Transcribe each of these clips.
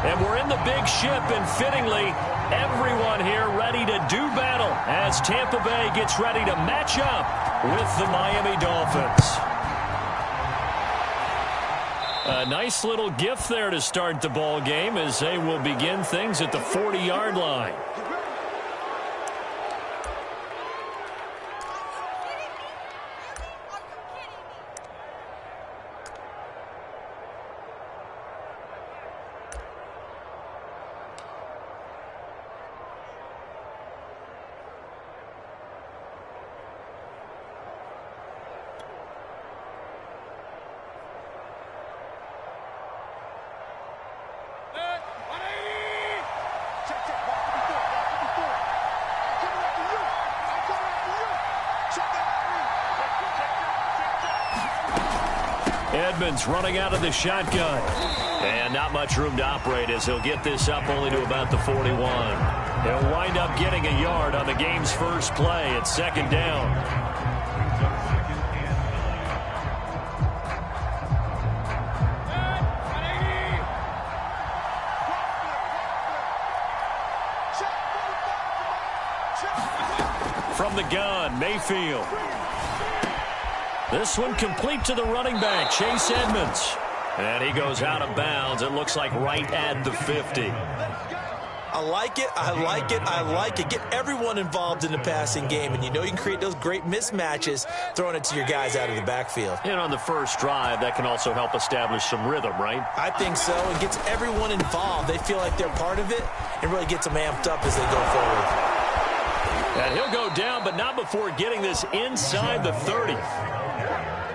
And we're in the big ship, and fittingly, everyone here ready to do battle as Tampa Bay gets ready to match up with the Miami Dolphins. A nice little gift there to start the ball game as they will begin things at the 40-yard line. Edmonds running out of the shotgun. And not much room to operate as he'll get this up only to about the 41. He'll wind up getting a yard on the game's first play at second down. From the gun, Mayfield. This one complete to the running back, Chase Edmonds. And he goes out of bounds. It looks like right at the 50. I like it, I like it, I like it. Get everyone involved in the passing game, and you know you can create those great mismatches throwing it to your guys out of the backfield. And on the first drive, that can also help establish some rhythm, right? I think so. It gets everyone involved. They feel like they're part of it and really gets them amped up as they go forward. And he'll go down, but not before getting this inside the 30.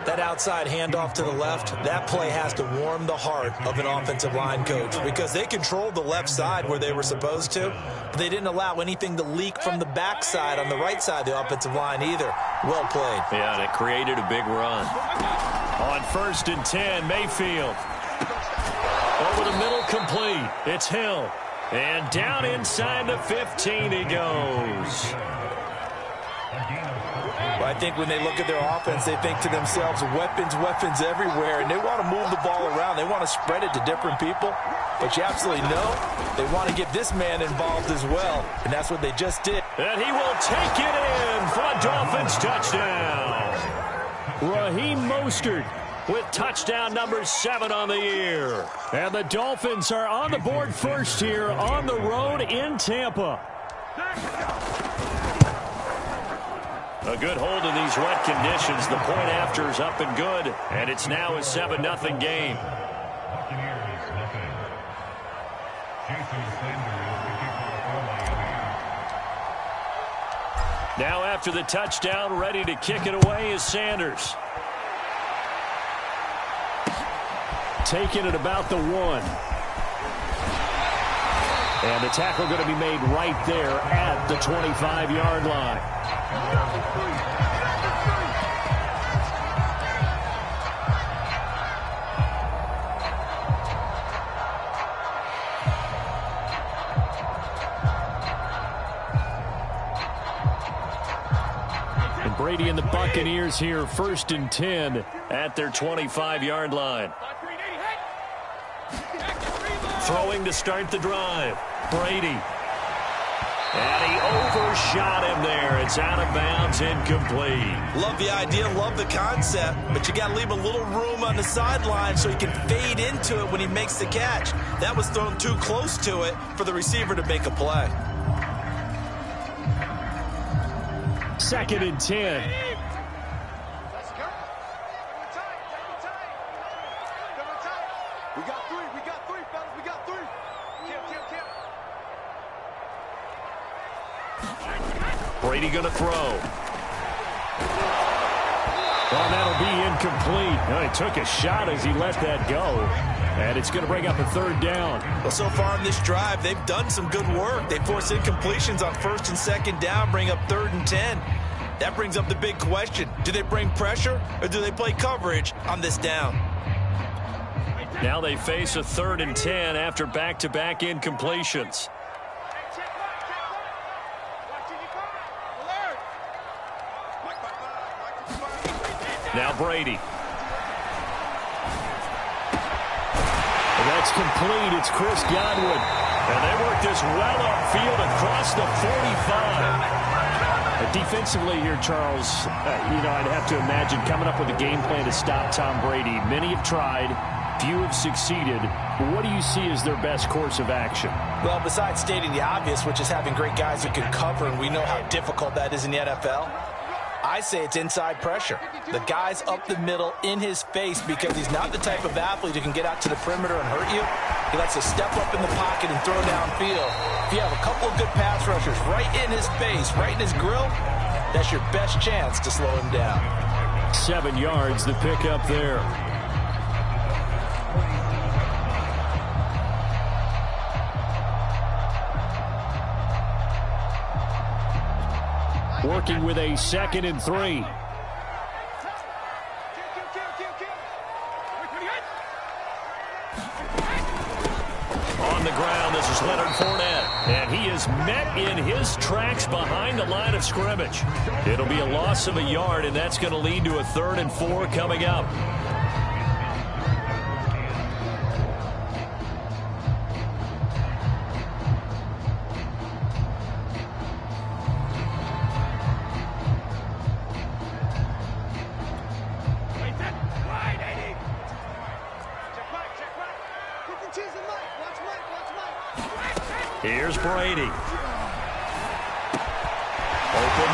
That outside handoff to the left, that play has to warm the heart of an offensive line coach because they controlled the left side where they were supposed to, but they didn't allow anything to leak from the backside on the right side of the offensive line either. Well played. Yeah, and it created a big run. On 1st and 10, Mayfield. Over the middle, complete. It's Hill. And down inside the 15 he goes. Well, I think when they look at their offense, they think to themselves, weapons, weapons everywhere, and they want to move the ball around. They want to spread it to different people, but you absolutely know they want to get this man involved as well, and that's what they just did. And he will take it in for a Dolphins touchdown. Raheem Mostert with touchdown number 7 on the year. And the Dolphins are on the board first here on the road in Tampa. A good hold in these wet conditions. The point after is up and good, and it's now a 7-0 game. Now after the touchdown, ready to kick it away is Sanders. Taking it about the 1. And the tackle going to be made right there at the 25-yard line. And Brady and the Buccaneers here, 1st and 10 at their 25-yard line. Throwing to start the drive. Brady. And he overshot him there. It's out of bounds, incomplete. Love the idea, love the concept, but you got to leave a little room on the sideline so he can fade into it when he makes the catch. That was thrown too close to it for the receiver to make a play. 2nd and 10. Brady going to throw. Well, that'll be incomplete. Well, he took a shot as he let that go. And it's going to bring up a 3rd down. Well, so far in this drive, they've done some good work. They force incompletions on 1st and 2nd down, bring up 3rd and 10. That brings up the big question. Do they bring pressure or do they play coverage on this down? Now they face a 3rd and 10 after back-to-back incompletions. Now Brady. That's complete. It's Chris Godwin. And they work this well upfield across the 45. Defensively here, Charles, I'd have to imagine coming up with a game plan to stop Tom Brady. Many have tried. Few have succeeded. But what do you see as their best course of action? Well, besides stating the obvious, which is having great guys who can cover, and we know how difficult that is in the NFL, I say it's inside pressure. The guy's up the middle in his face because he's not the type of athlete who can get out to the perimeter and hurt you. He likes to step up in the pocket and throw downfield. If you have a couple of good pass rushers right in his face, right in his grill, that's your best chance to slow him down. 7 yards, the pick up there. Working with a 2nd and 3. On the ground, this is Leonard Fournette. And he is met in his tracks behind the line of scrimmage. It'll be a loss of a yard, and that's going to lead to a 3rd and 4 coming up. Here's Brady. Open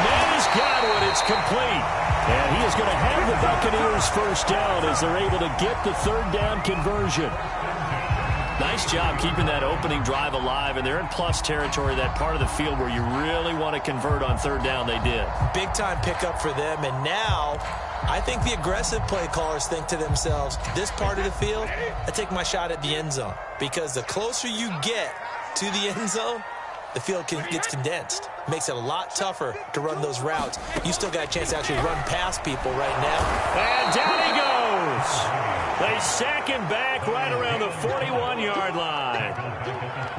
man is Godwin. It's complete. And he is going to have the Buccaneers first down as they're able to get the 3rd down conversion. Nice job keeping that opening drive alive, and they're in plus territory, that part of the field where you really want to convert on 3rd down. They did. Big-time pickup for them, and now I think the aggressive play callers think to themselves, this part of the field, I take my shot at the end zone, because the closer you get to the end zone, the field gets condensed. Makes it a lot tougher to run those routes. You still got a chance to actually run past people right now. And down he goes. They sack him back right around the 41-yard line.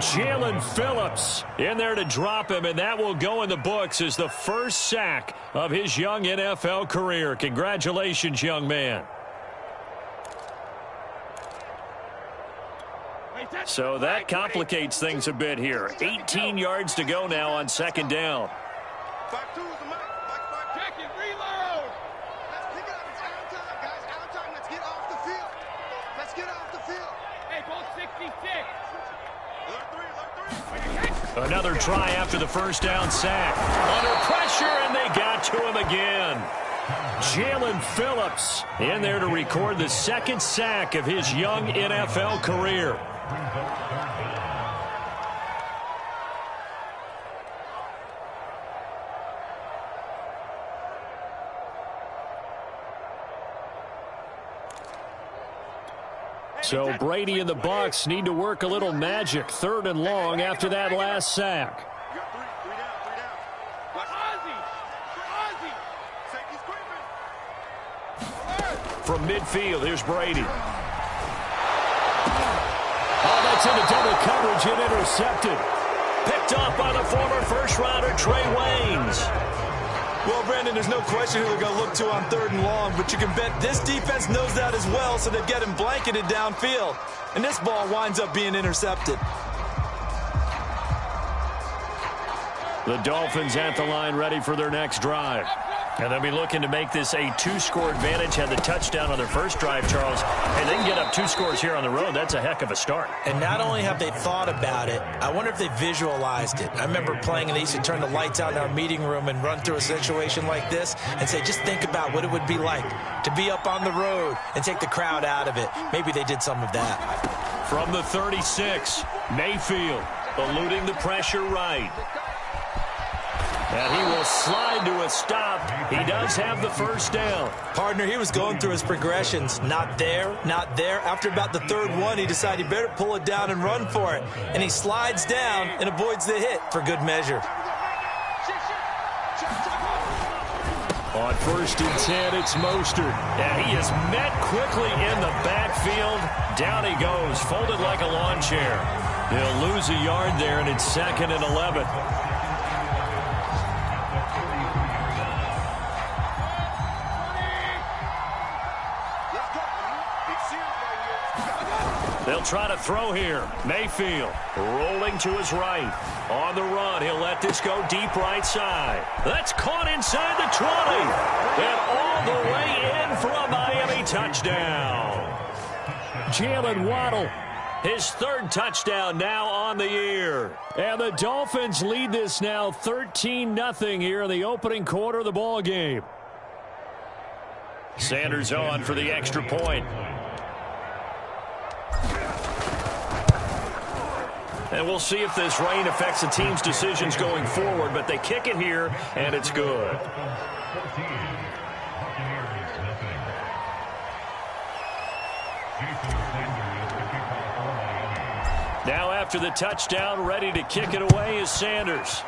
Jalen Phillips in there to drop him, and that will go in the books as the first sack of his young NFL career. Congratulations, young man. So that complicates things a bit here. 18 yards to go now on 2nd down. Another try after the 1st down sack. Under pressure, and they got to him again. Jalen Phillips in there to record the 2nd sack of his young NFL career. So Brady and the Bucs need to work a little magic. 3rd and long after that last sack. From midfield, here's Brady. Oh, that's into double coverage and intercepted. Picked off by the former first-rounder Trey Waynes. Well, Brandon, there's no question who they're going to look to on 3rd and long, but you can bet this defense knows that as well, so they've got him blanketed downfield. And this ball winds up being intercepted. The Dolphins at the line ready for their next drive. And they'll be looking to make this a 2-score advantage. Had the touchdown on their first drive, Charles. And they can get up 2 scores here on the road. That's a heck of a start. And not only have they thought about it, I wonder if they visualized it. I remember playing, and they used to turn the lights out in our meeting room and run through a situation like this and say, just think about what it would be like to be up on the road and take the crowd out of it. Maybe they did some of that. From the 36, Mayfield eluding the pressure right. And he will slide to a stop. He does have the first down. Partner, he was going through his progressions. Not there, not there. After about the 3rd one, he decided he better pull it down and run for it. And he slides down and avoids the hit for good measure. On 1st and 10, it's Mostert. And he is met quickly in the backfield. Down he goes, folded like a lawn chair. He'll lose a yard there, and it's 2nd and 11. They'll try to throw here. Mayfield rolling to his right. On the run, he'll let this go deep right side. That's caught inside the 20. And all the way in for a Miami touchdown. Jalen Waddle, his third touchdown now on the year. And the Dolphins lead this now 13-0 here in the opening quarter of the ball game. Sanders on for the extra point. And we'll see if this rain affects the team's decisions going forward, but they kick it here, and it's good. Now after the touchdown, ready to kick it away is Sanders.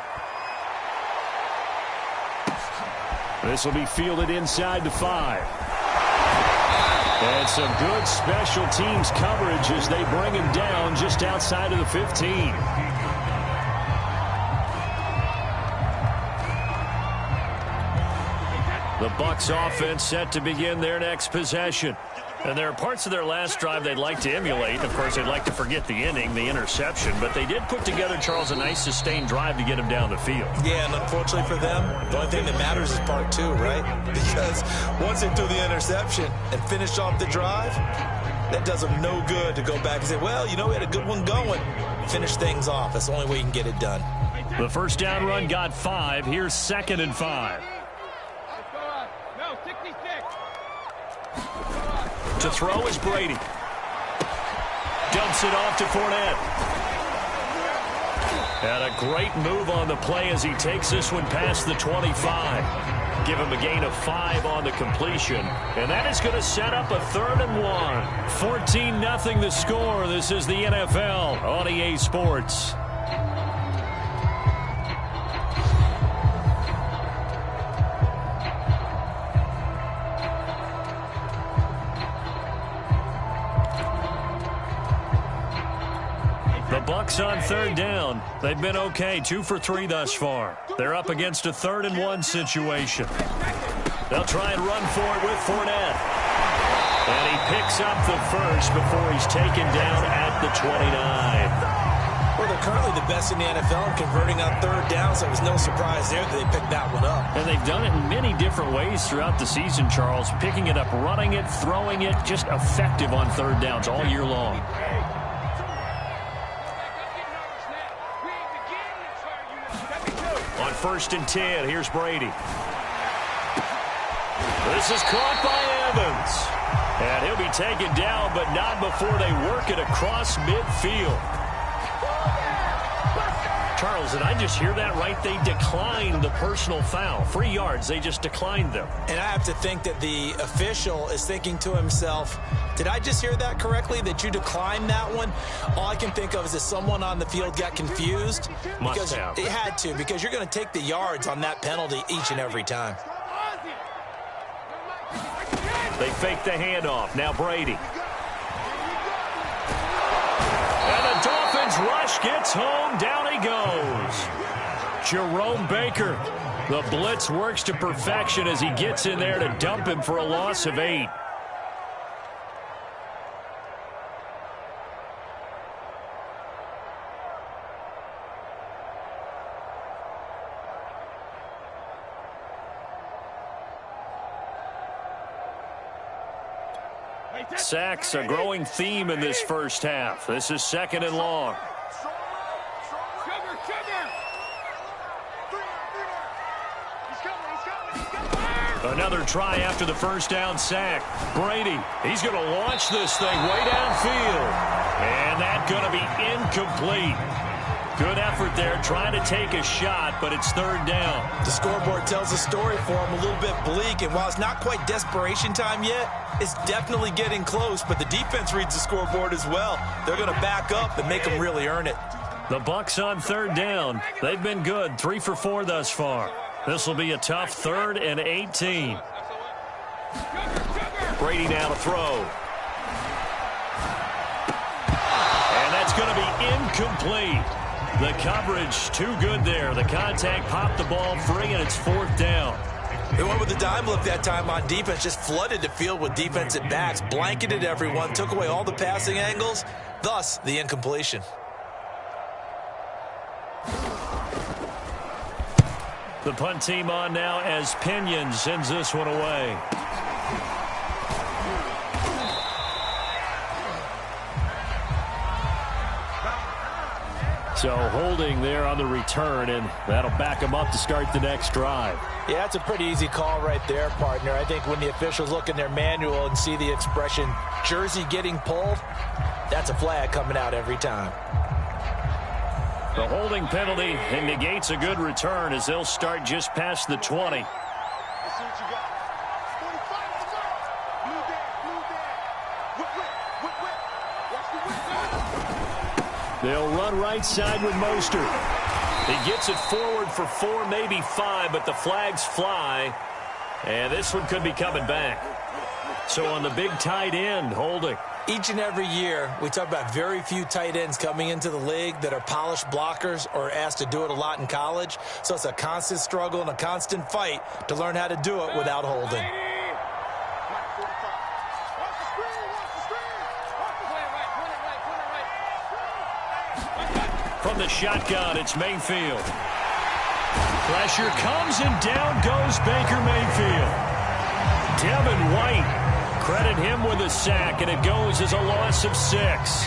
This will be fielded inside the 5. And some good special teams coverage as they bring him down just outside of the 15. The Bucs offense set to begin their next possession. And there are parts of their last drive they'd like to emulate. Of course, they'd like to forget the inning, the interception. But they did put together, Charles, a nice sustained drive to get him down the field. Yeah, and unfortunately for them, the only thing that matters is part 2, right? Because once they threw the interception and finished off the drive, that does them no good to go back and say, well, you know, we had a good one going. Finish things off. That's the only way you can get it done. The first down run got 5. Here's 2nd and 5. To throw is Brady. Dumps it off to Fournette. And a great move on the play as he takes this one past the 25. Give him a gain of 5 on the completion. And that is going to set up a 3rd and 1. 14-0 the score. This is the NFL on EA Sports. The Bucs on 3rd down. They've been okay, 2 for 3 thus far. They're up against a 3rd and 1 situation. They'll try and run for it with Fournette. And he picks up the first before he's taken down at the 29. Well, they're currently the best in the NFL in converting on 3rd down, so it was no surprise there that they picked that one up. And they've done it in many different ways throughout the season, Charles. Picking it up, running it, throwing it, just effective on 3rd downs all year long. On 1st and 10, here's Brady. This is caught by Evans. And he'll be taken down, but not before they work it across midfield. Charles, did I just hear that right? They declined the personal foul. 3 yards, they just declined them. And I have to think that the official is thinking to himself, did I just hear that correctly, that you declined that one? All I can think of is that someone on the field got confused. Must have. It had to, because you're going to take the yards on that penalty each and every time. They fake the handoff. Now Brady. And the Dolphins rush gets home. Down he goes. Jerome Baker. The blitz works to perfection as he gets in there to dump him for a loss of 8. Sacks, a growing theme in this first half. This is 2nd and long. Another try after the first down sack. Brady, he's going to launch this thing way downfield. And that's going to be incomplete. Good effort there, trying to take a shot, but it's 3rd down. The scoreboard tells a story for him, a little bit bleak, and while it's not quite desperation time yet, it's definitely getting close, but the defense reads the scoreboard as well. They're going to back up and make them really earn it. The Bucs on 3rd down. They've been good, 3 for 4 thus far. This will be a tough 3rd and 18. Brady now to throw. And that's going to be incomplete. The coverage too good there. The contact popped the ball free, and it's 4th down. They went with the dime look that time on defense, just flooded the field with defensive backs, blanketed everyone, took away all the passing angles, thus the incompletion. The punt team on now as Pinion sends this one away. So holding there on the return, and that'll back them up to start the next drive. Yeah, that's a pretty easy call right there, partner. I think when the officials look in their manual and see the expression jersey getting pulled, that's a flag coming out every time. The holding penalty and negates a good return as they'll start just past the 20. They'll run right side with Mostert. He gets it forward for 4, maybe 5, but the flags fly. And this one could be coming back. So on the big tight end, holding. Each and every year, we talk about very few tight ends coming into the league that are polished blockers or asked to do it a lot in college. So it's a constant struggle and a constant fight to learn how to do it without holding. From the shotgun, it's Mayfield. Pressure comes and down goes Baker Mayfield. Devin White, credit him with a sack, and it goes as a loss of 6.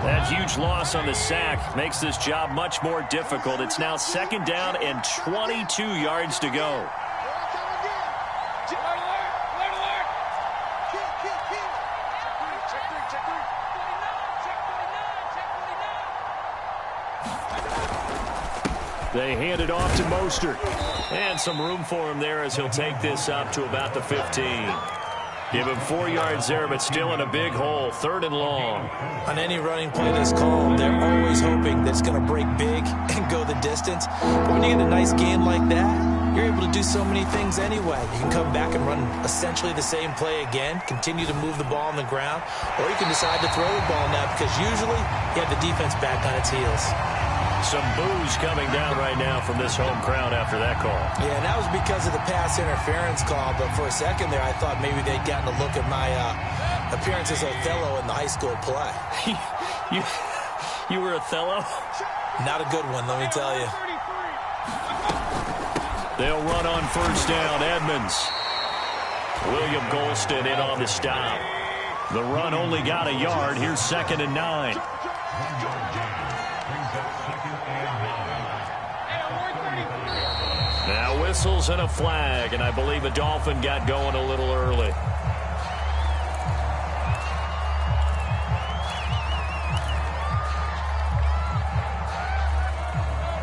That huge loss on the sack makes this job much more difficult. It's now 2nd down and 22 yards to go. They hand it off to Mostert. And some room for him there as he'll take this up to about the 15. Give him 4 yards there, but still in a big hole. 3rd and long. On any running play that's called, they're always hoping that it's going to break big and go the distance. But when you get a nice gain like that, you're able to do so many things anyway. You can come back and run essentially the same play again, continue to move the ball on the ground, or you can decide to throw the ball now because usually you have the defense back on its heels. Some boos coming down right now from this home crowd after that call. Yeah, and that was because of the pass interference call, but for a second there, I thought maybe they'd gotten a look at my appearance as Othello in the high school play. You were Othello? Not a good one, let me tell you. They'll run on 1st down. Edmonds. William Golston in on the stop. The run only got a yard. Here's 2nd and 9. Now whistles and a flag, and I believe a Dolphin got going a little early.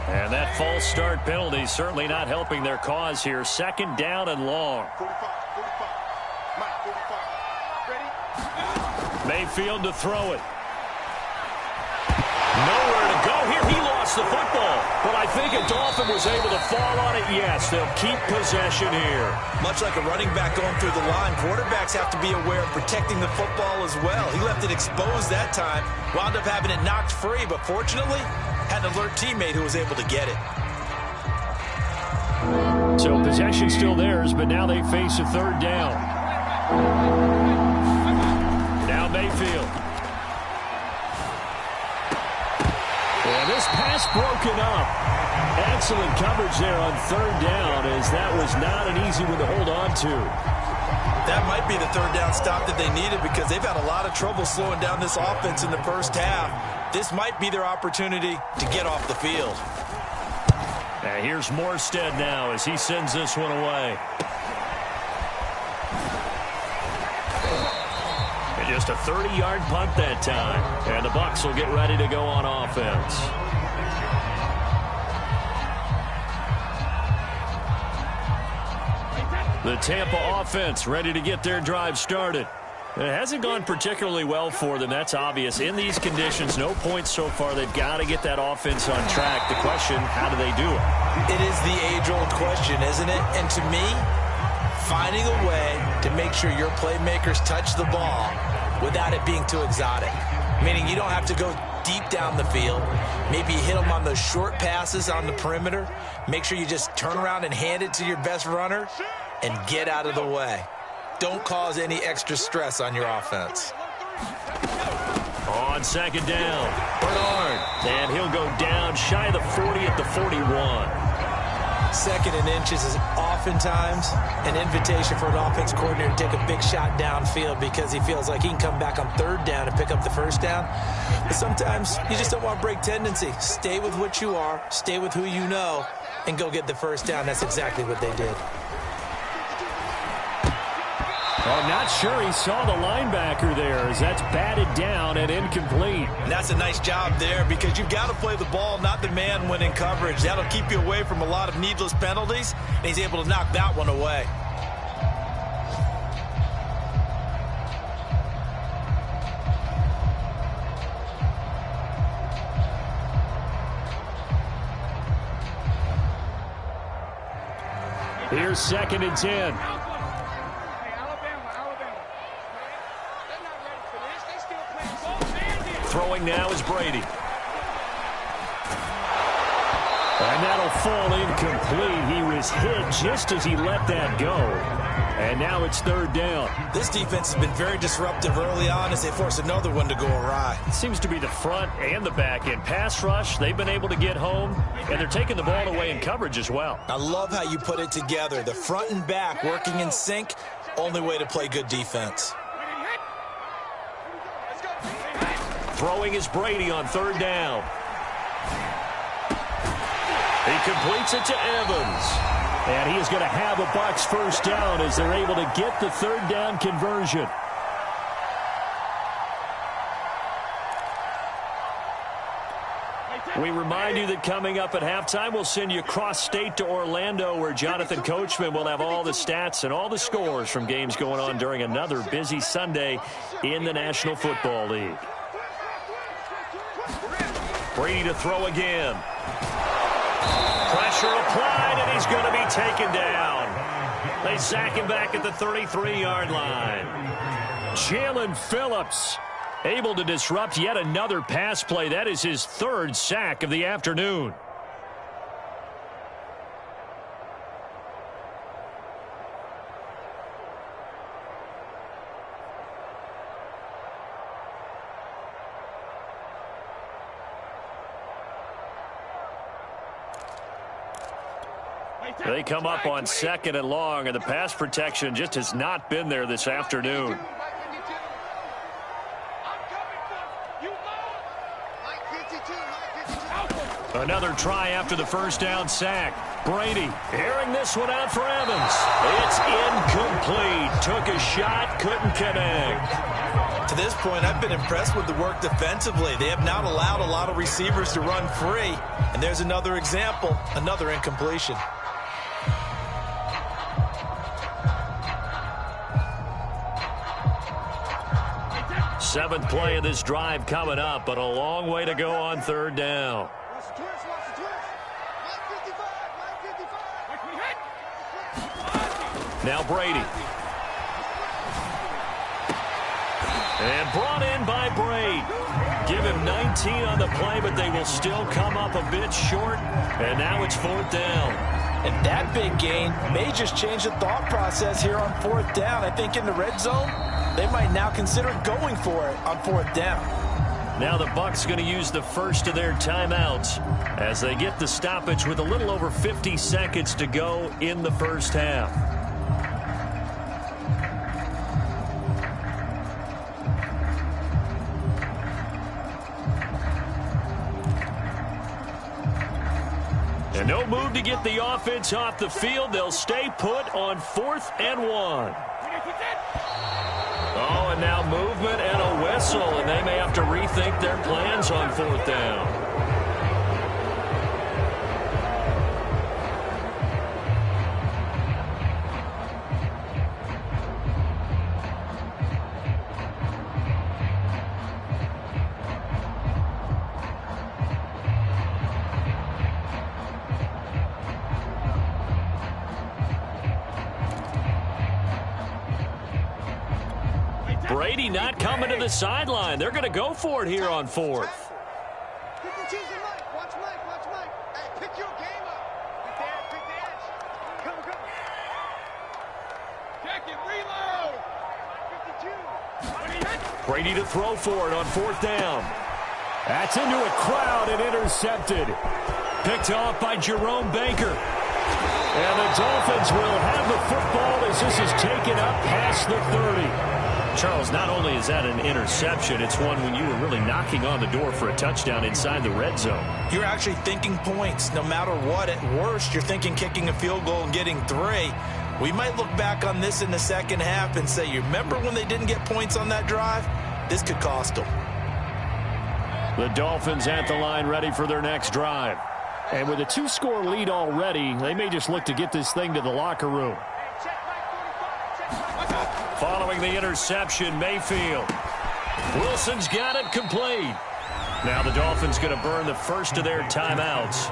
And that false start penalty certainly not helping their cause here. 2nd down and long. Mayfield to throw it. Nowhere to go here. He lost the football. But I think a Dolphin was able to fall on it. Yes, they'll keep possession here. Much like a running back going through the line, quarterbacks have to be aware of protecting the football as well. He left it exposed that time, wound up having it knocked free, but fortunately had an alert teammate who was able to get it. So possession still theirs, but now they face a 3rd down. Now Mayfield. And this pass broken up. Excellent coverage there on 3rd down, as that was not an easy one to hold on to. That might be the 3rd down stop that they needed because they've had a lot of trouble slowing down this offense in the first half. This might be their opportunity to get off the field. And here's Morstead now as he sends this one away. And just a 30-yard punt that time. And the Bucs will get ready to go on offense. The Tampa offense ready to get their drive started. It hasn't gone particularly well for them. That's obvious. In these conditions, no points so far. They've got to get that offense on track. The question, how do they do it? It is the age-old question, isn't it? And to me, finding a way to make sure your playmakers touch the ball without it being too exotic. Meaning you don't have to go deep down the field. Maybe you hit them on those short passes on the perimeter. Make sure you just turn around and hand it to your best runner. and get out of the way. Don't cause any extra stress on your offense. On second down, Bernard. And he'll go down shy of the 40 at the 41. Second and inches is oftentimes an invitation for an offense coordinator to take a big shot downfield because he feels like he can come back on third down and pick up the first down. But sometimes you just don't want to break tendency. Stay with what you are, stay with who you know, and go get the first down. That's exactly what they did. I'm not sure he saw the linebacker there as that's batted down and incomplete. And that's a nice job there because you've got to play the ball, not the man when in coverage. That'll keep you away from a lot of needless penalties, and he's able to knock that one away. Here's second and 10. Throwing now is Brady. And that'll fall incomplete. He was hit just as he let that go. And now it's third down. This defense has been very disruptive early on as they force another one to go awry. It seems to be the front and the back end. Pass rush, they've been able to get home, and they're taking the ball away in coverage as well. I love how you put it together. The front and back working in sync, only way to play good defense. Throwing is Brady on third down. He completes it to Evans. And he is going to have a Bucs first down as they're able to get the third down conversion. We remind you that coming up at halftime, we'll send you cross-state to Orlando, where Jonathan Coachman will have all the stats and all the scores from games going on during another busy Sunday in the National Football League. Brady to throw again. Pressure applied, and he's going to be taken down. They sack him back at the 33-yard line. Jalen Phillips able to disrupt yet another pass play. That is his third sack of the afternoon. They come up on second and long, and the pass protection just has not been there this afternoon. Another try after the first down sack. Brady airing this one out for Evans. It's incomplete. Took a shot, couldn't connect. To this point, I've been impressed with the work defensively. They have not allowed a lot of receivers to run free. And there's another example, another incompletion. Seventh play of this drive coming up, but a long way to go on third down. Now Brady. And brought in by Braid. Give him 19 on the play, but they will still come up a bit short. And now it's fourth down. And that big gain may just change the thought process here on fourth down. I think in the red zone, they might now consider going for it on fourth down. Now the Bucs going to use the first of their timeouts as they get the stoppage with a little over 50 seconds to go in the first half. And no move to get the offense off the field. They'll stay put on 4th and 1. Oh, and now movement and a whistle, and they may have to rethink their plans on fourth down. Brady not coming to the sideline. They're going to go for it here on fourth. Brady to throw for it on 4th down. That's into a crowd and intercepted. Picked off by Jerome Baker. And the Dolphins will have the football as this is taken up past the 30. Charles, not only is that an interception, it's one when you were really knocking on the door for a touchdown inside the red zone. You're actually thinking points. No matter what, at worst, you're thinking kicking a field goal and getting 3. We might look back on this in the second half and say, you remember when they didn't get points on that drive? This could cost them. The Dolphins at the line ready for their next drive. And with a 2-score lead already, they may just look to get this thing to the locker room. Following the interception, Mayfield. Wilson's got it complete. Now the Dolphins going to burn the first of their timeouts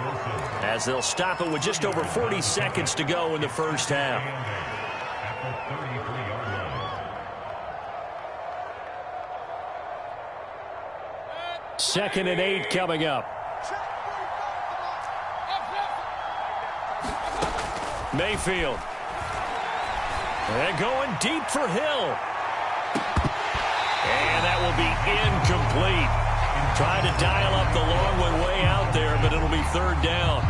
as they'll stop it with just over 40 seconds to go in the first half. Second and 8 coming up. Mayfield. And going deep for Hill. And that will be incomplete. Trying to dial up the long one way out there, but it'll be 3rd down.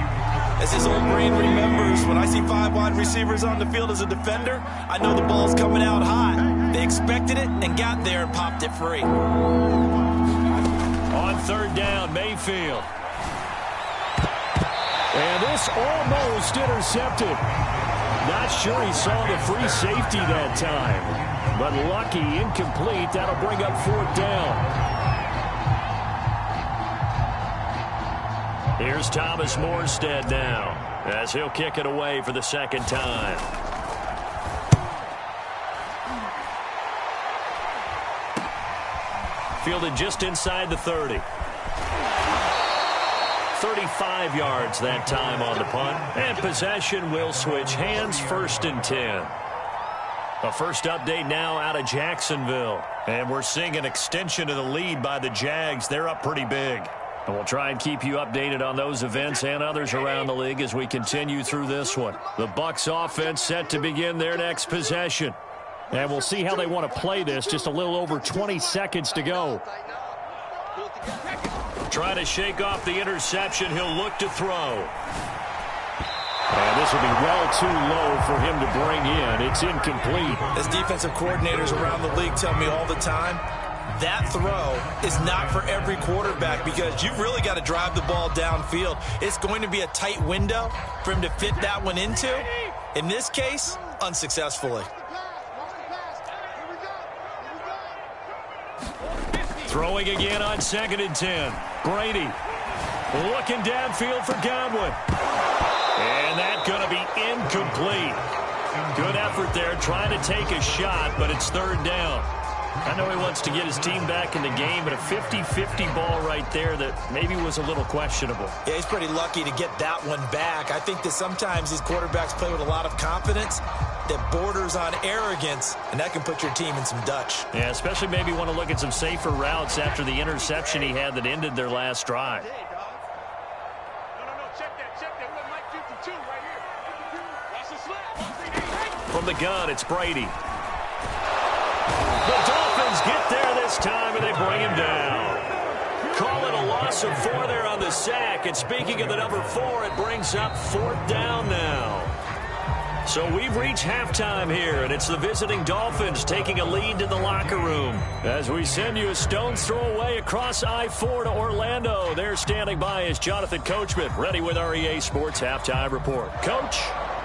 As his old brain remembers, when I see 5 wide receivers on the field as a defender, I know the ball's coming out hot. They expected it and got there and popped it free. On 3rd down, Mayfield. And this almost intercepted. Not sure he saw the free safety that time. But lucky, incomplete. That'll bring up 4th down. Here's Thomas Morstead now as he'll kick it away for the 2nd time. Fielded just inside the 30. 35 yards that time on the punt. And possession will switch hands, 1st and 10. A first update now out of Jacksonville. And we're seeing an extension of the lead by the Jags. They're up pretty big. And we'll try and keep you updated on those events and others around the league as we continue through this one. The Bucs offense set to begin their next possession. And we'll see how they want to play this. Just a little over 20 seconds to go. Trying to shake off the interception. He'll look to throw. And this will be well too low for him to bring in. It's incomplete. As defensive coordinators around the league tell me all the time, that throw is not for every quarterback because you've really got to drive the ball downfield. It's going to be a tight window for him to fit that one into. In this case, unsuccessfully. Throwing again on 2nd and 10. Brady looking downfield for Godwin. And that's going to be incomplete. Good effort there trying to take a shot, but it's 3rd down. I know he wants to get his team back in the game, but a 50-50 ball right there that maybe was a little questionable. Yeah, he's pretty lucky to get that one back. I think that sometimes these quarterbacks play with a lot of confidence that borders on arrogance, and that can put your team in some Dutch. Yeah, especially maybe want to look at some safer routes after the interception he had that ended their last drive. From the gun, it's Brady. The Dolphins get there this time, and they bring him down. Call it a loss of 4 there on the sack. And speaking of the number 4, it brings up 4th down now. So we've reached halftime here, and it's the visiting Dolphins taking a lead to the locker room. As we send you a stone's throw away across I-4 to Orlando. There standing by is Jonathan Coachman, ready with our EA Sports Halftime Report. Coach?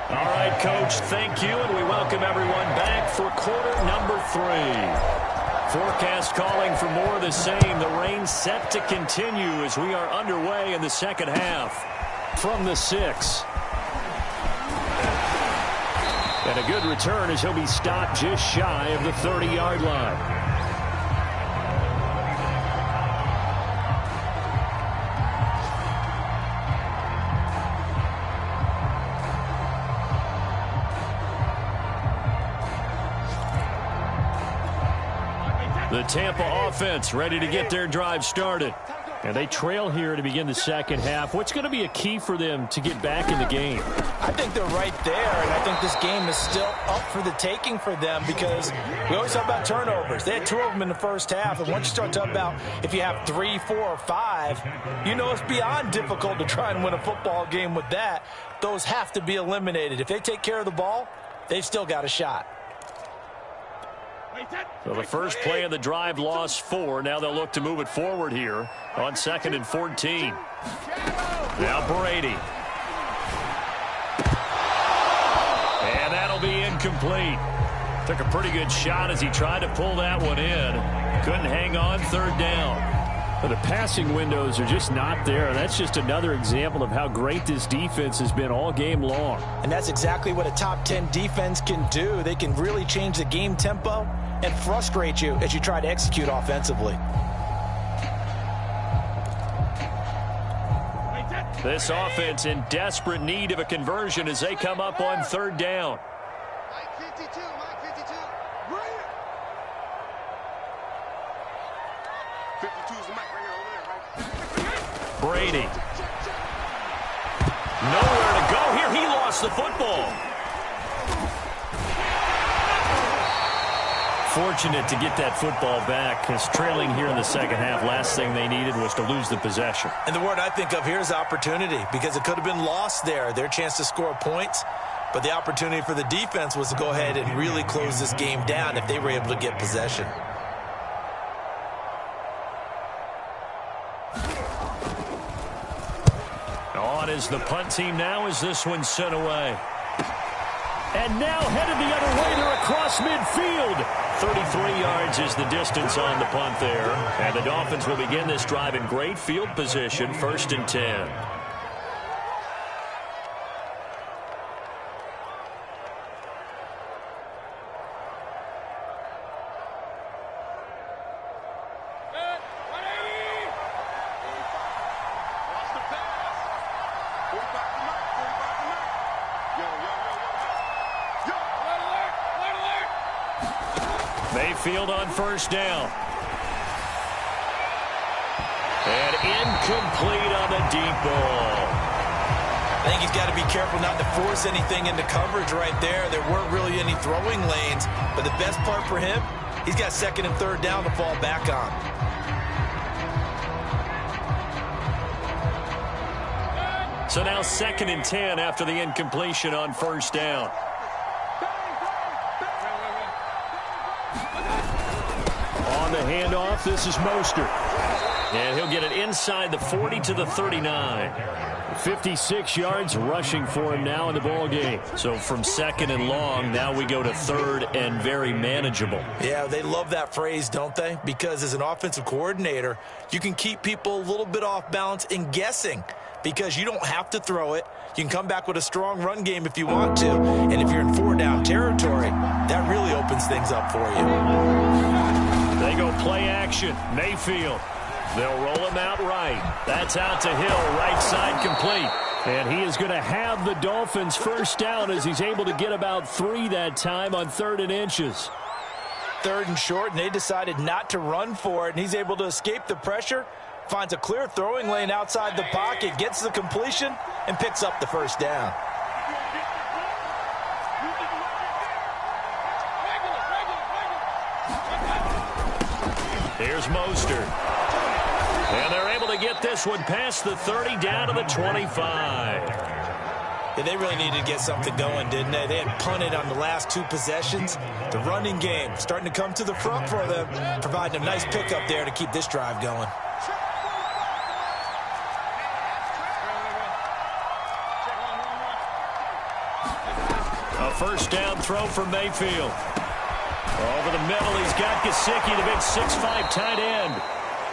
All right, Coach, thank you, and we welcome everyone back for quarter number 3. Forecast calling for more of the same. The rain set to continue as we are underway in the second half. From the 6. And a good return as he'll be stopped just shy of the 30-yard line. The Tampa offense ready to get their drive started. And they trail here to begin the second half. What's going to be a key for them to get back in the game? I think they're right there, and I think this game is still up for the taking for them because we always talk about turnovers. They had 2 of them in the first half, and once you start talking about if you have 3, 4, or 5, you know it's beyond difficult to try and win a football game with that. Those have to be eliminated. If they take care of the ball, they've still got a shot. So the first play of the drive lost 4. Now they'll look to move it forward here on 2nd and 14. Now Brady. And that'll be incomplete. Took a pretty good shot as he tried to pull that one in. Couldn't hang on, 3rd down. But the passing windows are just not there. That's just another example of how great this defense has been all game long. And that's exactly what a top 10 defense can do. They can really change the game tempo and frustrate you as you try to execute offensively. This offense in desperate need of a conversion as they come up on 3rd down. Mike 52, Mike 52. 52 is the mic right here, over there, right? Brady. Nowhere to go here. He lost the football. Fortunate to get that football back, because trailing here in the second half, last thing they needed was to lose the possession. And the word I think of here is opportunity, because it could have been lost there, their chance to score points. But the opportunity for the defense was to go ahead and really close this game down if they were able to get possession. On is the punt team now as this one's sent away. And now headed the other way. They're across midfield. 33 yards is the distance on the punt there. And the Dolphins will begin this drive in great field position, 1st and 10. Mayfield on 1st down. And incomplete on the deep ball. I think he's got to be careful not to force anything into coverage right there. There weren't really any throwing lanes. But the best part for him, he's got 2nd and 3rd down to fall back on. So now 2nd and 10 after the incompletion on 1st down. On the handoff, this is Mostert. And he'll get it inside the 40 to the 39. 56 yards rushing for him now in the ball game. So from 2nd and long, now we go to 3rd and very manageable. Yeah, they love that phrase, don't they? Because as an offensive coordinator, you can keep people a little bit off balance and guessing because you don't have to throw it. You can come back with a strong run game if you want to. And if you're in 4-down territory, that really opens things up for you. They go play action. Mayfield. They'll roll him out right. That's out to Hill, right side complete. And he is going to have the Dolphins 1st down as he's able to get about 3 that time on 3rd and inches. 3rd and short, and they decided not to run for it, and he's able to escape the pressure, finds a clear throwing lane outside the pocket, gets the completion, and picks up the 1st down. Here's Mostert. And they're able to get this one past the 30 down to the 25. Yeah, they really needed to get something going, didn't they? They had punted on the last 2 possessions. The running game starting to come to the front for them, providing a nice pickup there to keep this drive going. A 1st down throw for Mayfield. Over the middle, he's got Gesicki, the big 6'5" tight end.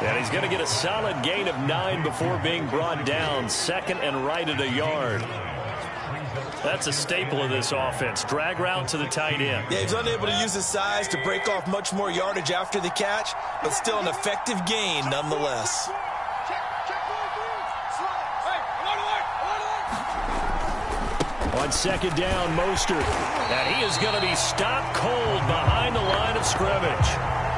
And he's going to get a solid gain of 9 before being brought down. 2nd and right at a yard. That's a staple of this offense. Drag route to the tight end. Yeah, he's unable to use his size to break off much more yardage after the catch, but still an effective gain nonetheless. On 2nd down, Mostert. And he is going to be stopped cold behind the line of scrimmage.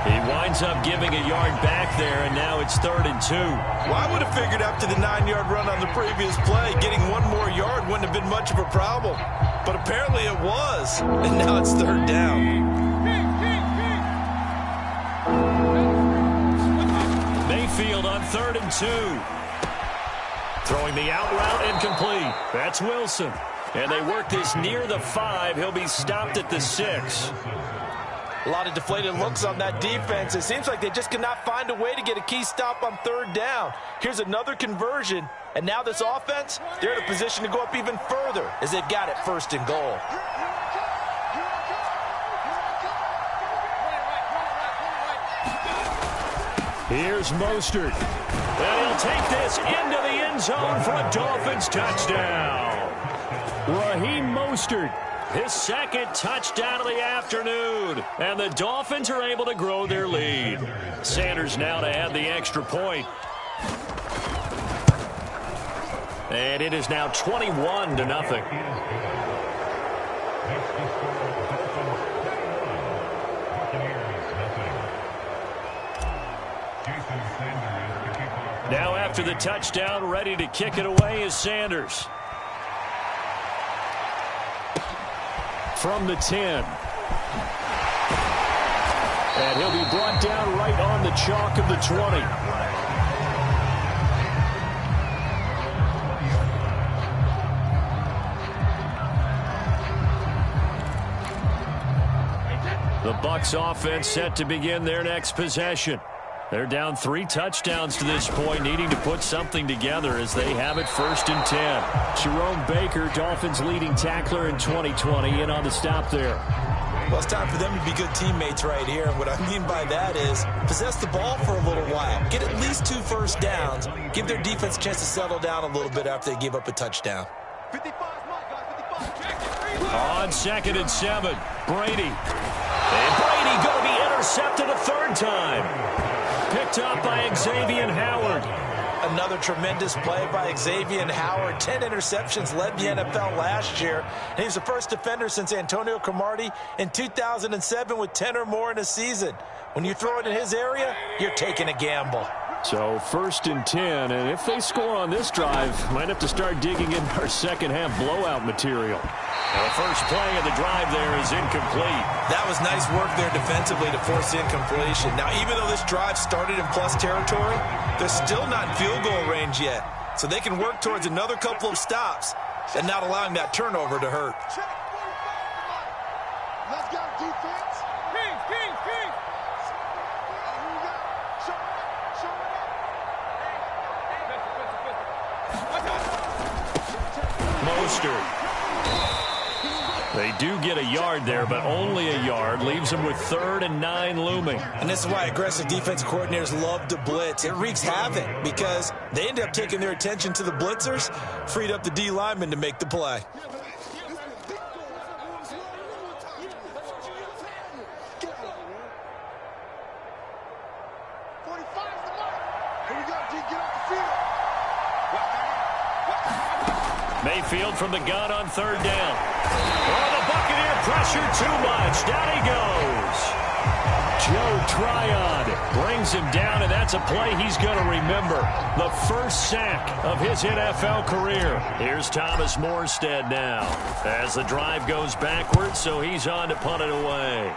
He winds up giving a yard back there, and now it's 3rd and 2. Well, I would have figured after the 9-yard run on the previous play, getting one more yard wouldn't have been much of a problem. But apparently it was, and now it's 3rd down. Mayfield on 3rd and 2. Throwing the out route incomplete. That's Wilson. And they work this near the 5. He'll be stopped at the 6. A lot of deflated looks on that defense. It seems like they just cannot find a way to get a key stop on 3rd down. Here's another conversion. And now this offense, they're in a position to go up even further as they've got it 1st and goal. Here's Mostert. And he'll take this into the end zone for a Dolphins touchdown. Raheem Mostert, his 2nd touchdown of the afternoon. And the Dolphins are able to grow their lead. Sanders now to add the extra point. And it is now 21-0. Now after the touchdown, ready to kick it away is Sanders. From the 10. And he'll be brought down right on the chalk of the 20. The Bucs offense set to begin their next possession. They're down 3 touchdowns to this point, needing to put something together as they have it 1st and 10. Jerome Baker, Dolphins leading tackler in 2020, in on the stop there. Well, it's time for them to be good teammates right here. And what I mean by that is possess the ball for a little while. Get at least 2 first downs. Give their defense a chance to settle down a little bit after they give up a touchdown. On 2nd and 7, Brady. And Brady going to be intercepted a 3rd time. Picked up by Xavier Howard. Another tremendous play by Xavier Howard. 10 interceptions, led the NFL last year. And he was the first defender since Antonio Cromartie in 2007 with 10 or more in a season. When you throw it in his area, you're taking a gamble. So 1st and 10, and if they score on this drive, might have to start digging in our second-half blowout material. Now, the first play of the drive there is incomplete. That was nice work there defensively to force incompletion. Now, even though this drive started in plus territory, they're still not in field goal range yet. So they can work towards another couple of stops and not allowing that turnover to hurt. Let's go, defense. King. Mostert. They do get a yard there, but only a yard. Leaves them with 3rd and 9 looming. And this is why aggressive defense coordinators love to blitz. It wreaks havoc because they end up taking their attention to the blitzers, freed up the D lineman to make the play. Mayfield from the gun on 3rd down. Oh, the Buccaneer pressure too much. Down he goes. Joe Tryon brings him down, and that's a play he's going to remember. The first sack of his NFL career. Here's Thomas Morstead now as the drive goes backwards, so he's on to punt it away.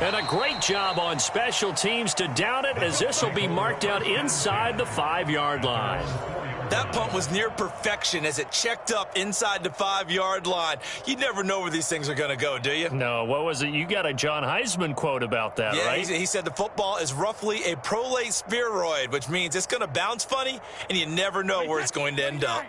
And a great job on special teams to down it, as this will be marked out inside the 5-yard line. That punt was near perfection as it checked up inside the 5-yard line. You never know where these things are going to go, do you? No, what was it? You got a John Heisman quote about that, yeah, right? He said the football is roughly a prolate spheroid, which means it's going to bounce funny, and you never know where it's going to end up.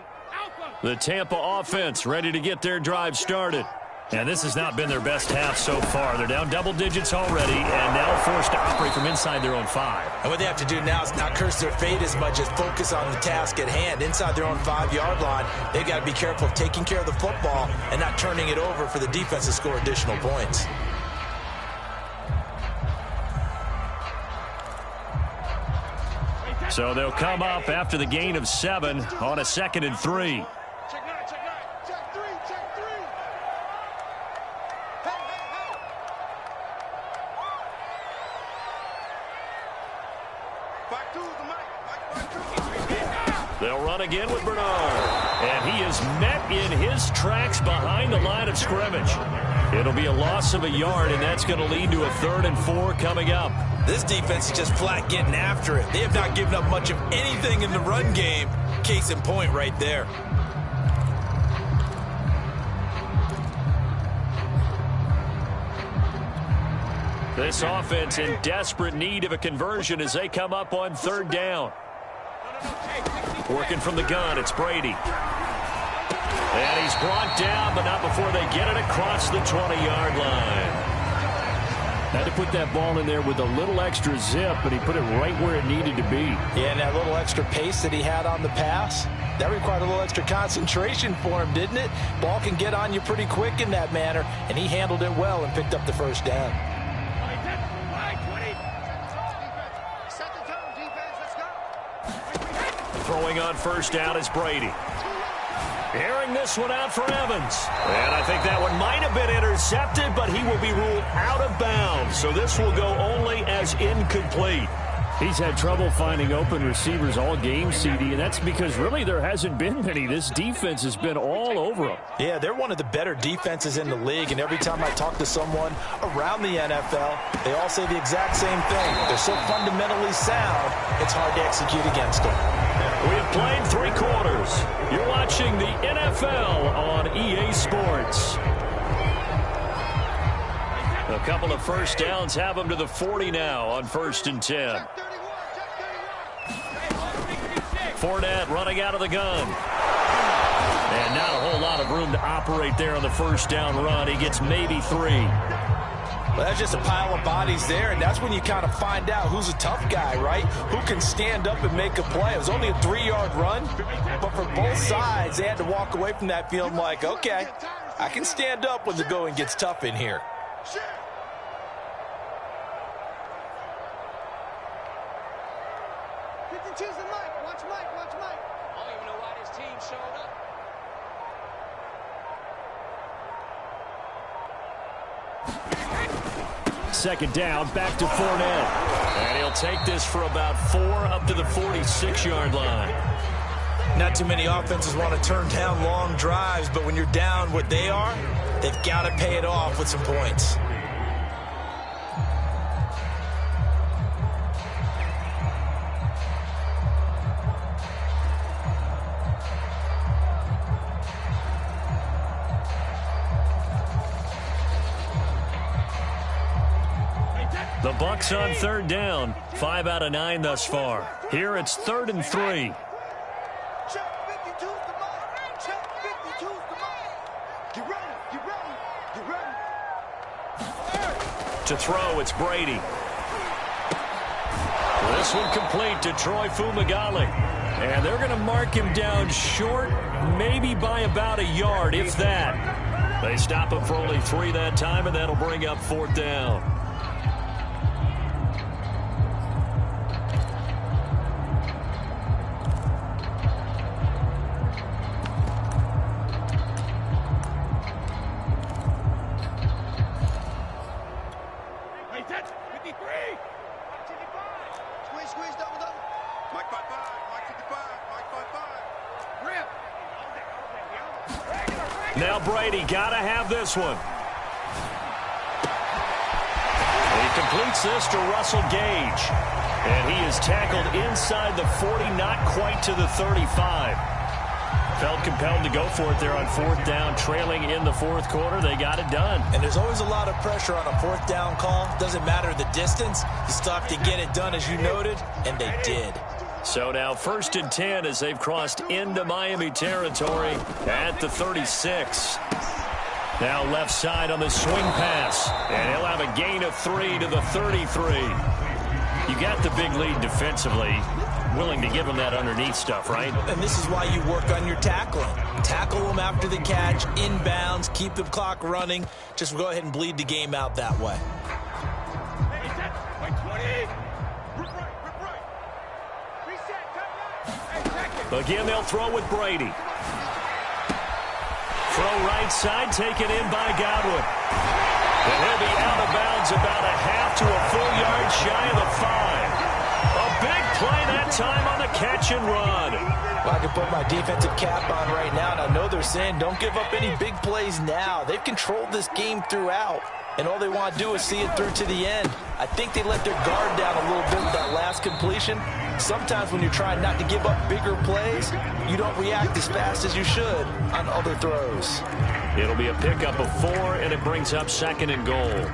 The Tampa offense ready to get their drive started. And this has not been their best half so far. They're down double digits already and now forced to operate from inside their own 5. And what they have to do now is not curse their fate as much as focus on the task at hand. Inside their own 5-yard line, they've got to be careful of taking care of the football and not turning it over for the defense to score additional points. So they'll come up after the gain of 7 on a 2nd and 3. They'll run again with Bernard. And he is met in his tracks behind the line of scrimmage. It'll be a loss of a yard, and that's going to lead to a 3rd and 4 coming up. This defense is just flat getting after it. They have not given up much of anything in the run game. Case in point right there. This offense in desperate need of a conversion as they come up on 3rd down. Working from the gun, it's Brady. And he's brought down, but not before they get it across the 20-yard line. Had to put that ball in there with a little extra zip, but he put it right where it needed to be. Yeah, and that little extra pace that he had on the pass, that required a little extra concentration for him, didn't it? Ball can get on you pretty quick in that manner, and he handled it well and picked up the 1st down. Throwing on 1st down is Brady. Airing this one out for Evans. And I think that one might have been intercepted, but he will be ruled out of bounds. So this will go only as incomplete. He's had trouble finding open receivers all game, CD, and that's because really there hasn't been many. This defense has been all over him. Yeah, they're one of the better defenses in the league, and every time I talk to someone around the NFL, they all say the exact same thing. They're so fundamentally sound, it's hard to execute against them. We have played 3 quarters. You're watching the NFL on EA Sports. A couple of 1st downs have them to the 40 now on 1st and 10. Fournette running out of the gun. And not a whole lot of room to operate there on the 1st down run. He gets maybe 3. Well, that's just a pile of bodies there, and that's when you kind of find out who's a tough guy, right? Who can stand up and make a play. It was only a 3-yard run, but for both sides, they had to walk away from that feeling like, okay, I can stand up when the going gets tough in here. Choose the mic. Watch Mike. Watch Mike. I don't even know why this team showed up. 2nd down, back to Fournette. And he'll take this for about 4 up to the 46-yard line. Not too many offenses want to turn down long drives, but when you're down what they are, they've got to pay it off with some points. The Bucs on 3rd down. 5 out of 9 thus far. Here it's 3rd and 3. To throw, it's Brady. This one complete to Troy Fumagalli. And they're going to mark him down short, maybe by about a yard, if that. They stop him for only 3 that time, and that'll bring up 4th down. Now Brady got to have this one. He completes this to Russell Gage. And he is tackled inside the 40, not quite to the 35. Felt compelled to go for it there on 4th down, trailing in the 4th quarter. They got it done. And there's always a lot of pressure on a 4th down call. Doesn't matter the distance. You still have to get it done, as you noted, and they did. So now 1st and 10 as they've crossed into Miami territory at the 36. Now left side on the swing pass. And he'll have a gain of 3 to the 33. You got the big lead defensively. Willing to give him that underneath stuff, right? And this is why you work on your tackling. Tackle them after the catch, inbounds, keep the clock running. Just go ahead and bleed the game out that way. Again, they'll throw with Brady. Throw right side, taken in by Godwin. And he'll be out of bounds about a half to a full yard shy of the 5. A big play that time on the catch and run. Well, I can put my defensive cap on right now, and I know they're saying don't give up any big plays now. They've controlled this game throughout, and all they want to do is see it through to the end. I think they let their guard down a little bit with that last completion. Sometimes when you're trying not to give up bigger plays, you don't react as fast as you should on other throws. It'll be a pickup of 4, and it brings up 2nd and goal.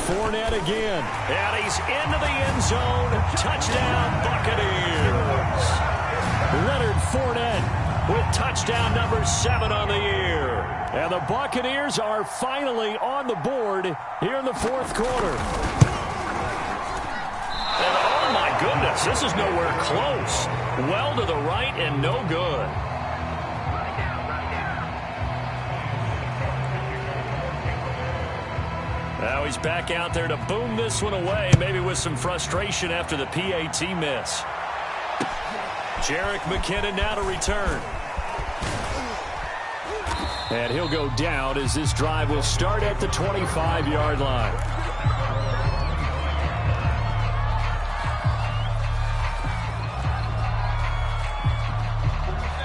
Fournette again, and he's into the end zone. Touchdown, Buccaneers. Leonard Fournette with touchdown number 7 on the year. And the Buccaneers are finally on the board here in the 4th quarter. And oh my goodness, this is nowhere close. Well to the right and no good. Now he's back out there to boom this one away, maybe with some frustration after the PAT miss. Jerick McKinnon now to return. And he'll go down as this drive will start at the 25-yard line.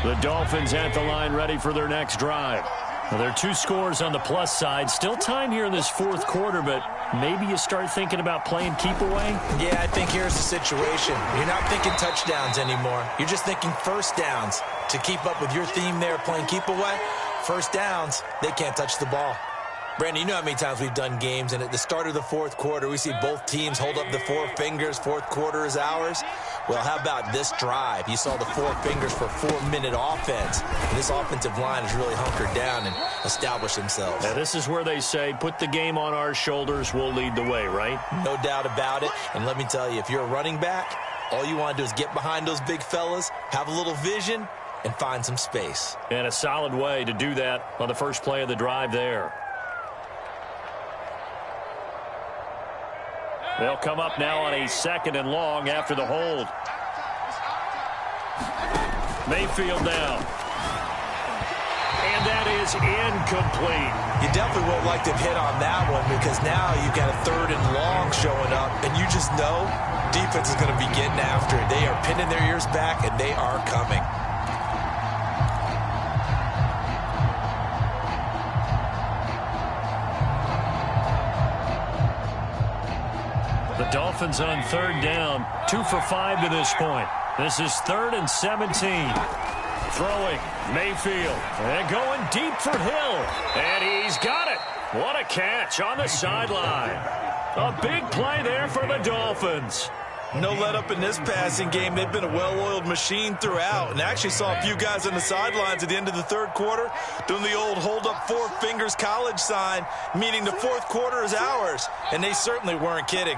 The Dolphins at the line ready for their next drive. Well, there are 2 scores on the plus side. Still time here in this 4th quarter, but maybe you start thinking about playing keep away? Yeah, I think here's the situation. You're not thinking touchdowns anymore. You're just thinking first downs. To keep up with your theme there, playing keep away, first downs, they can't touch the ball. Brandon, you know how many times we've done games, and at the start of the 4th quarter, we see both teams hold up the 4 fingers, 4th quarter is ours. Well, how about this drive? You saw the 4 fingers for 4-minute offense. And this offensive line has really hunkered down and established themselves. Now, this is where they say, put the game on our shoulders, we'll lead the way, right? No doubt about it. And let me tell you, if you're a running back, all you want to do is get behind those big fellas, have a little vision, and find some space. And a solid way to do that on the first play of the drive there. They'll come up now on a 2nd and long after the hold. Mayfield down. And that is incomplete. You definitely won't like to hit on that one because now you've got a 3rd and long showing up, and you just know defense is going to be getting after it. They are pinning their ears back, and they are coming. The Dolphins on 3rd down, 2 for 5 to this point. This is 3rd and 17. Throwing, Mayfield, and going deep for Hill. And he's got it. What a catch on the sideline. A big play there for the Dolphins. No let up in this passing game. They've been a well-oiled machine throughout. And actually saw a few guys on the sidelines at the end of the 3rd quarter doing the old hold up 4 fingers college sign, meaning the 4th quarter is ours. And they certainly weren't kidding.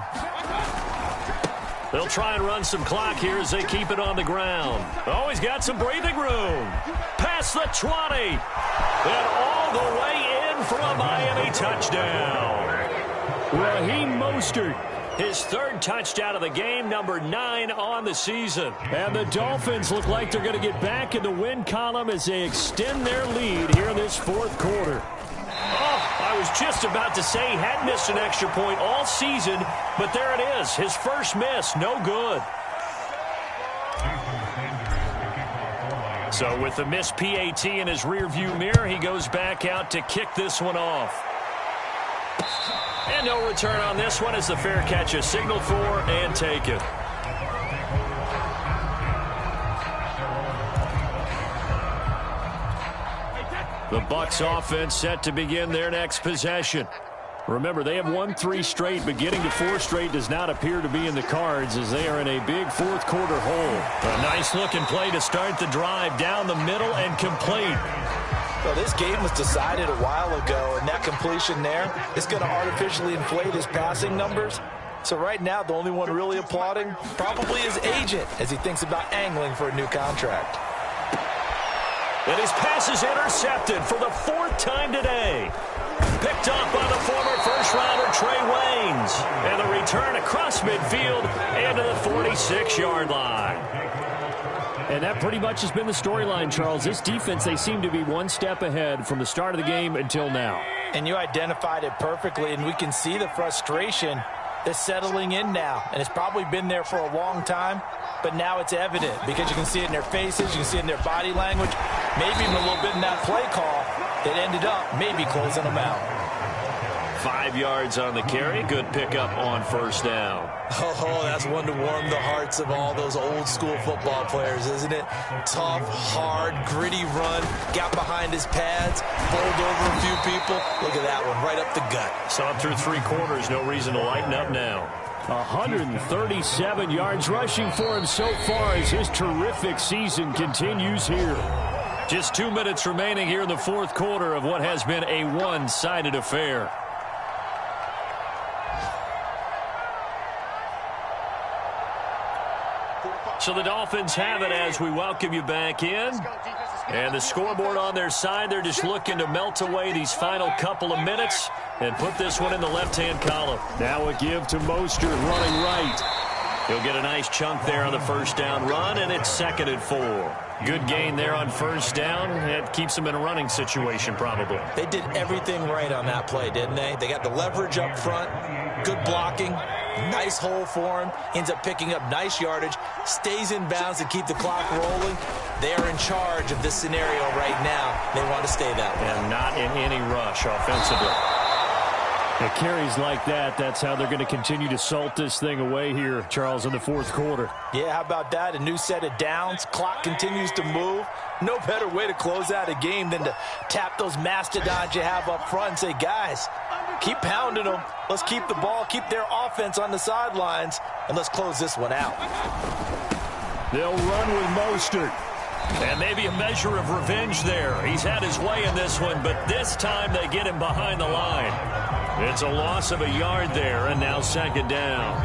They'll try and run some clock here as they keep it on the ground. Oh, he's got some breathing room. Past the 20. And all the way in for a Miami touchdown. Raheem Mostert. His 3rd touchdown of the game, number 9 on the season. And the Dolphins look like they're going to get back in the win column as they extend their lead here in this 4th quarter. Oh, I was just about to say he hadn't missed an extra point all season, but there it is. His first miss, no good. So with the missed PAT in his rearview mirror, he goes back out to kick this one off. And no return on this one as the fair catch is signaled for and taken. The Bucs offense set to begin their next possession. Remember, they have won 3 straight, but getting to 4 straight does not appear to be in the cards as they are in a big 4th quarter hole. A nice-looking play to start the drive down the middle and complete. Well, this game was decided a while ago, and that completion there is going to artificially inflate his passing numbers. So right now, the only one really applauding probably his agent as he thinks about angling for a new contract. And his pass is intercepted for the 4th time today. Picked off by the former first-rounder Trey Waynes. And the return across midfield and to the 46-yard line. And that pretty much has been the storyline, Charles. This defense, they seem to be one step ahead from the start of the game until now. And you identified it perfectly, and we can see the frustration that's settling in now. And it's probably been there for a long time, but now it's evident because you can see it in their faces, you can see it in their body language, maybe even a little bit in that play call that ended up maybe closing them out. 5 yards on the carry. Good pickup on first down. Oh, that's one to warm the hearts of all those old school football players, isn't it? Tough, hard, gritty run. Got behind his pads, bowled over a few people. Look at that one, right up the gut. Saw him through 3 quarters. No reason to lighten up now. 137 yards rushing for him so far as his terrific season continues here. Just 2 minutes remaining here in the fourth quarter of what has been a one-sided affair. So the Dolphins have it as we welcome you back in. And the scoreboard on their side, they're just looking to melt away these final couple of minutes and put this one in the left-hand column. Now a give to Mostert running right. He'll get a nice chunk there on the first down run, and it's 2nd and 4. Good gain there on first down. It keeps them in a running situation probably. They did everything right on that play, didn't they? They got the leverage up front, good blocking, nice hole for him, ends up picking up nice yardage, stays in bounds to keep the clock rolling. They are in charge of this scenario right now. They want to stay that way. And not in any rush offensively. The carries like that, that's how they're going to continue to salt this thing away here, Charles, in the fourth quarter. Yeah, how about that? A new set of downs. Clock continues to move. No better way to close out a game than to tap those mastodons you have up front and say, guys, keep pounding them. Let's keep the ball, keep their offense on the sidelines, and let's close this one out. They'll run with Mostert. And maybe a measure of revenge there. He's had his way in this one, but this time they get him behind the line. It's a loss of a yard there, and now 2nd down.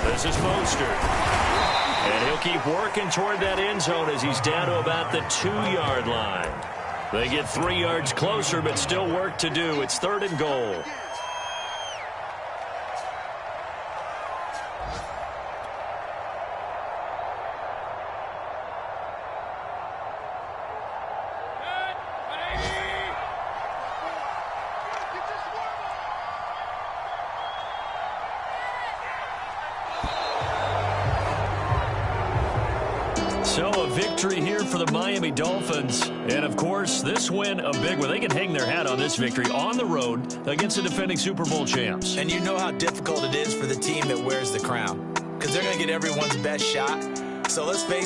This is Mostert. And he'll keep working toward that end zone as he's down to about the 2-yard line. They get 3 yards closer, but still work to do. It's 3rd and goal. So a victory here for the Miami Dolphins. And, of course, this win a big one. They can hang their hat on this victory on the road against the defending Super Bowl champs. And you know how difficult it is for the team that wears the crown because they're going to get everyone's best shot. So let's face it.